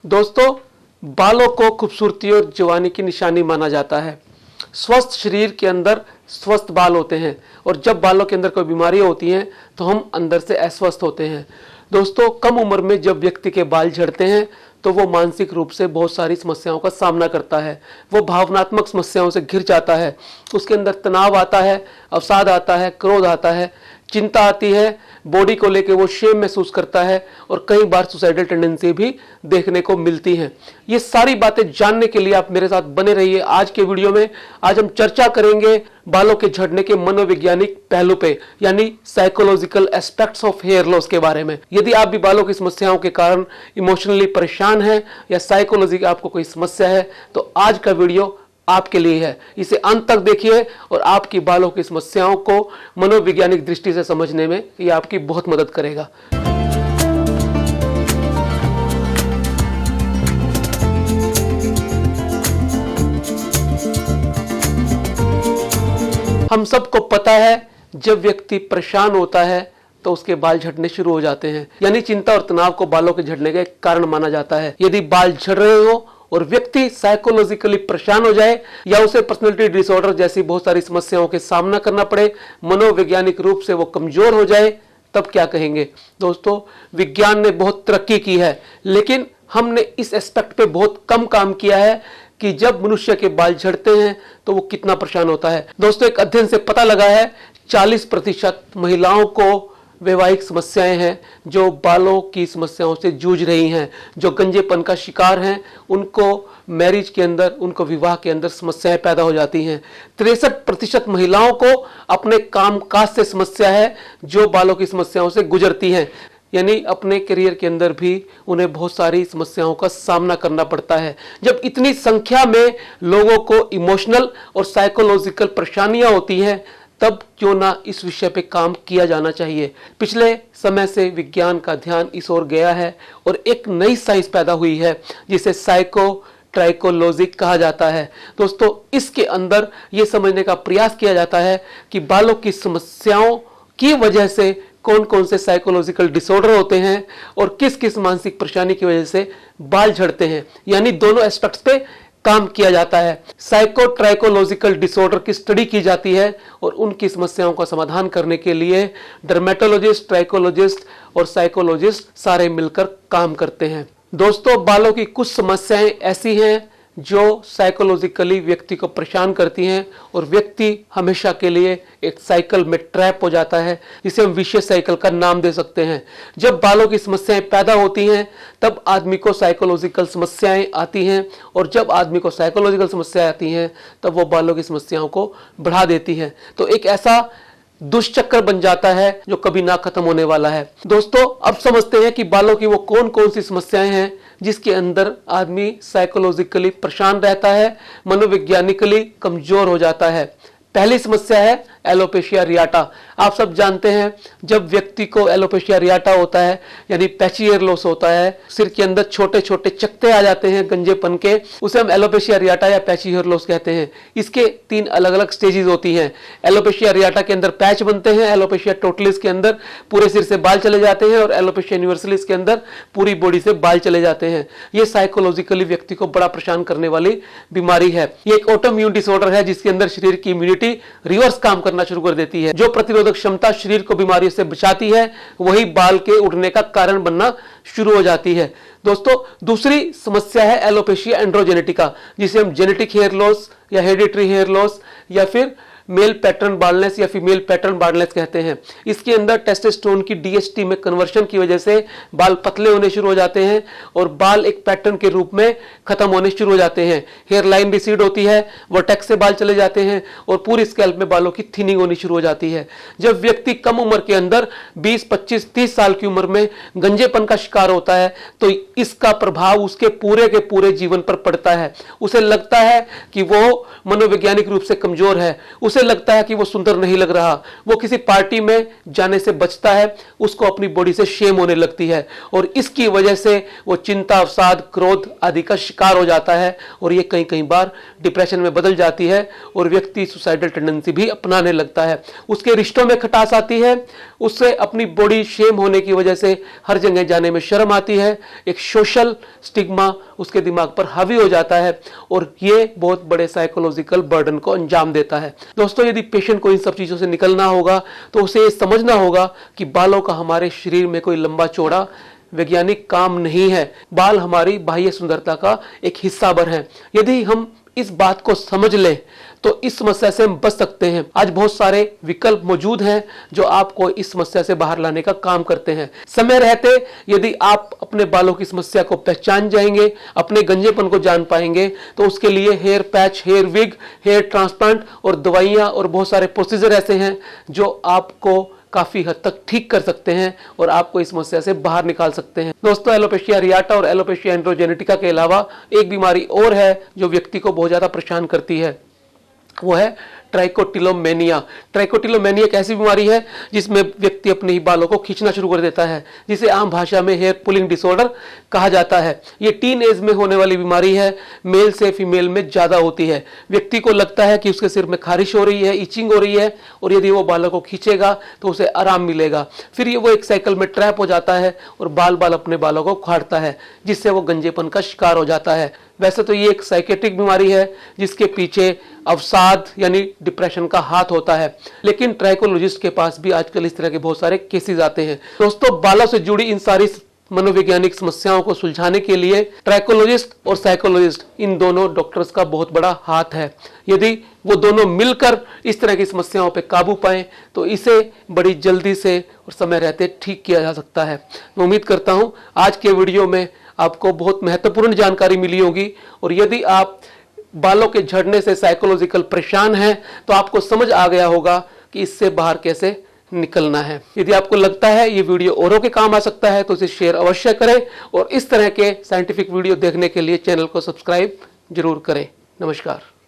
दोस्तों, बालों को खूबसूरती और जवानी की निशानी माना जाता है। स्वस्थ शरीर के अंदर स्वस्थ बाल होते हैं और जब बालों के अंदर कोई बीमारी होती हैं तो हम अंदर से अस्वस्थ होते हैं। दोस्तों, कम उम्र में जब व्यक्ति के बाल झड़ते हैं तो वो मानसिक रूप से बहुत सारी समस्याओं का सामना करता है। वो भावनात्मक समस्याओं से घिर जाता है। उसके अंदर तनाव आता है, अवसाद आता है, क्रोध आता है, चिंता आती है, बॉडी को लेके वो शेम महसूस करता है और कई बार सुसाइडल टेंडेंसी भी देखने को मिलती हैं। ये सारी बातें जानने के लिए आप मेरे साथ बने रहिए। आज के वीडियो में आज हम चर्चा करेंगे बालों के झड़ने के मनोवैज्ञानिक पहलू पे, यानी psychological aspects of hair loss के बारे में। यदि आप भी बालों की समस्याओं के कारण इमोशनली परेशान हैं या साइकोलॉजी की आपको कोई समस्या है तो आज का वीडियो आपके लिए है। इसे अंत तक देखिए और आपकी बालों की समस्याओं को मनोवैज्ञानिक दृष्टि से समझने में यह आपकी बहुत मदद करेगा। हम सबको पता है, जब व्यक्ति परेशान होता है तो उसके बाल झड़ने शुरू हो जाते हैं, यानी चिंता और तनाव को बालों के झड़ने का कारण माना जाता है। यदि बाल झड़ रहे हो और व्यक्ति साइकोलॉजिकली परेशान हो जाए या उसे पर्सनैलिटी डिसऑर्डर जैसी बहुत सारी समस्याओं के सामना करना पड़े, मनोवैज्ञानिक रूप से वो कमजोर हो जाए, तब क्या कहेंगे? दोस्तों, विज्ञान ने बहुत तरक्की की है, लेकिन हमने इस एस्पेक्ट पे बहुत कम काम किया है कि जब मनुष्य के बाल झड़ते हैं तो वो कितना परेशान होता है। दोस्तों, एक अध्ययन से पता लगा है 40% महिलाओं को वैवाहिक समस्याएं हैं जो बालों की समस्याओं से जूझ रही हैं। जो गंजेपन का शिकार हैं उनको मैरिज के अंदर, उनको विवाह के अंदर समस्याएं पैदा हो जाती हैं। 63% महिलाओं को अपने कामकाज से समस्या है जो बालों की समस्याओं से गुजरती हैं, यानी अपने करियर के अंदर भी उन्हें बहुत सारी समस्याओं का सामना करना पड़ता है। जब इतनी संख्या में लोगों को इमोशनल और साइकोलॉजिकल परेशानियां होती हैं तब क्यों ना इस विषय पे काम किया जाना चाहिए। पिछले समय से विज्ञान का ध्यान इस ओर गया है और एक नई साइंस पैदा हुई है जिसे साइकोट्राइकोलॉजी कहा जाता है। दोस्तों, इसके अंदर ये समझने का प्रयास किया जाता है कि बालों की समस्याओं की वजह से कौन कौन से साइकोलॉजिकल डिसऑर्डर होते हैं और किस किस मानसिक परेशानी की वजह से बाल झड़ते हैं, यानी दोनों एस्पेक्ट्स पे काम किया जाता है। साइकोट्राइकोलॉजिकल डिसऑर्डर की स्टडी की जाती है और उनकी समस्याओं का समाधान करने के लिए डर्मेटोलॉजिस्ट, ट्राइकोलॉजिस्ट और साइकोलॉजिस्ट सारे मिलकर काम करते हैं। दोस्तों, बालों की कुछ समस्याएं ऐसी हैं जो साइकोलॉजिकली व्यक्ति को परेशान करती हैं और व्यक्ति हमेशा के लिए एक साइकिल में ट्रैप हो जाता है, जिसे हम विशियस साइकिल का नाम दे सकते हैं। जब बालों की समस्याएं पैदा होती हैं तब आदमी को साइकोलॉजिकल समस्याएं आती हैं और जब आदमी को साइकोलॉजिकल समस्याएं आती हैं तब वो बालों की समस्याओं को बढ़ा देती हैं। तो एक ऐसा दुष्चक्र बन जाता है जो कभी ना खत्म होने वाला है। दोस्तों, अब समझते हैं कि बालों की वो कौन कौन सी समस्याएं हैं जिसके अंदर आदमी साइकोलॉजिकली परेशान रहता है, मनोवैज्ञानिकली कमजोर हो जाता है। पहली समस्या है एलोपेशिया रियाटा। आप सब जानते हैं, जब व्यक्ति को एलोपेशिया रियाटा होता है यानी पैची हेयर लॉस होता है, सिर के अंदर छोटे छोटे चकत्ते आ जाते हैं गंजेपन के, उसे हम एलोपेशिया रियाटा या पैची हेयर लॉस कहते हैं। इसके 3 अलग अलग स्टेजेस होती हैं। एलोपेशिया रियाटा के अंदर पैच बनते हैं, एलोपेशिया टोटलिस के अंदर पूरे सिर से बाल चले जाते हैं और एलोपेशिया यूनिवर्सलिस के अंदर पूरी बॉडी से बाल चले जाते हैं। ये साइकोलॉजिकली व्यक्ति को बड़ा परेशान करने वाली बीमारी है। ये एक ऑटोइम्यून डिसऑर्डर है जिसके अंदर शरीर की इम्यूनिटी रिवर्स काम करना शुरू कर देती है। जो प्रतिरोधक क्षमता शरीर को बीमारियों से बचाती है वही बाल के उड़ने का कारण बनना शुरू हो जाती है। दोस्तों, दूसरी समस्या है एलोपेशिया एंड्रोजेनेटिका, जिसे हम जेनेटिक हेयर लॉस या हेरिडिटरी हेयर लॉस या फिर मेल पैटर्न बाल्डनेस या फीमेल पैटर्न बाल्डनेस कहते हैं। इसके अंदर टेस्टोस्टेरोन की डीएचटी में कन्वर्शन की वजह से बाल पतले होने शुरू हो जाते हैं और बाल एक पैटर्न के रूप में खत्म होने शुरू हो जाते हैं। हेयर लाइन रिसीड होती है, वर्टेक्स से बाल चले जाते हैं और पूरी स्कैल्प में बालों की थिनिंग होनी शुरू हो जाती है। जब व्यक्ति कम उम्र के अंदर 20, 25, 30 साल की उम्र में गंजेपन का शिकार होता है तो इसका प्रभाव उसके पूरे के पूरे जीवन पर पड़ता है। उसे लगता है कि वो मनोवैज्ञानिक रूप से कमजोर है, उसे उसे लगता है कि वो सुंदर नहीं लग रहा, वो किसी पार्टी में जाने से बचता है, उसको अपनी बॉडी से शेम होने लगती है और इसकी वजह से वो चिंता, अवसाद, क्रोध आदि का शिकार हो जाता है और ये कई कई बार डिप्रेशन में बदल जाती है और व्यक्ति सुसाइडल टेंडेंसी भी अपनाने लगता है। उसके रिश्तों में खटास आती है, उससे अपनी बॉडी शेम होने की वजह से हर जगह जाने में शर्म आती है, एक सोशल स्टिग्मा उसके दिमाग पर हावी हो जाता है और ये बहुत बड़े साइकोलॉजिकल बर्डन को अंजाम देता है। दोस्तों, यदि पेशेंट को इन सब चीजों से निकलना होगा तो उसे ये समझना होगा कि बालों का हमारे शरीर में कोई लंबा चौड़ा वैज्ञानिक काम नहीं है। बाल हमारी बाह्य सुंदरता का एक हिस्सा भर है। यदि हम इस बात को समझ लें तो इस समस्या से हम बच सकते हैं। आज बहुत सारे विकल्प मौजूद हैं जो आपको इस समस्या से बाहर लाने का काम करते हैं। समय रहते यदि आप अपने बालों की समस्या को पहचान जाएंगे, अपने गंजेपन को जान पाएंगे, तो उसके लिए hair patch, hair wig, hair transplant और दवाइयां और बहुत सारे प्रोसीजर ऐसे हैं जो आपको काफी हद तक ठीक कर सकते हैं और आपको इस समस्या से बाहर निकाल सकते हैं। दोस्तों, एलोपेशिया एरियाटा और एलोपेशिया एंड्रोजेनेटिका के अलावा एक बीमारी और है जो व्यक्ति को बहुत ज्यादा परेशान करती है, वो है ट्राइकोटिलोमेनिया। ट्राइकोटिलोमेनिया एक ऐसी बीमारी है जिसमें व्यक्ति अपने ही बालों को खींचना शुरू कर देता है, जिसे आम भाषा में हेयर पुलिंग डिसऑर्डर कहा जाता है। ये टीन एज में होने वाली बीमारी है, मेल से फीमेल में ज्यादा होती है। व्यक्ति को लगता है कि उसके सिर में खारिश हो रही है, इचिंग हो रही है और यदि वो बालों को खींचेगा तो उसे आराम मिलेगा। फिर ये वो एक साइकिल में ट्रैप हो जाता है और बाल बाल अपने बालों को उखाड़ता है, जिससे वो गंजेपन का शिकार हो जाता है। वैसे तो ये एक साइकेट्रिक बीमारी है जिसके पीछे अवसाद यानी डिप्रेशन का हाथ होता है, लेकिन ट्राइकोलॉजिस्ट के पास भी आजकल इस तरह के बहुत सारे केसेस आते हैं। दोस्तों, बालों से जुड़ी इन सारी मनोवैज्ञानिक समस्याओं को सुलझाने के लिए ट्राइकोलॉजिस्ट और साइकोलॉजिस्ट इन दोनों डॉक्टर्स का बहुत बड़ा हाथ है। यदि वो दोनों मिलकर इस तरह की समस्याओं पर काबू पाएं तो इसे बड़ी जल्दी से और समय रहते ठीक किया जा सकता है। मैं उम्मीद करता हूं आज के वीडियो में आपको बहुत महत्वपूर्ण जानकारी मिली होगी और यदि आप बालों के झड़ने से साइकोलॉजिकल परेशान हैं तो आपको समझ आ गया होगा कि इससे बाहर कैसे निकलना है। यदि आपको लगता है ये वीडियो औरों के काम आ सकता है तो इसे शेयर अवश्य करें और इस तरह के साइंटिफिक वीडियो देखने के लिए चैनल को सब्सक्राइब जरूर करें। नमस्कार।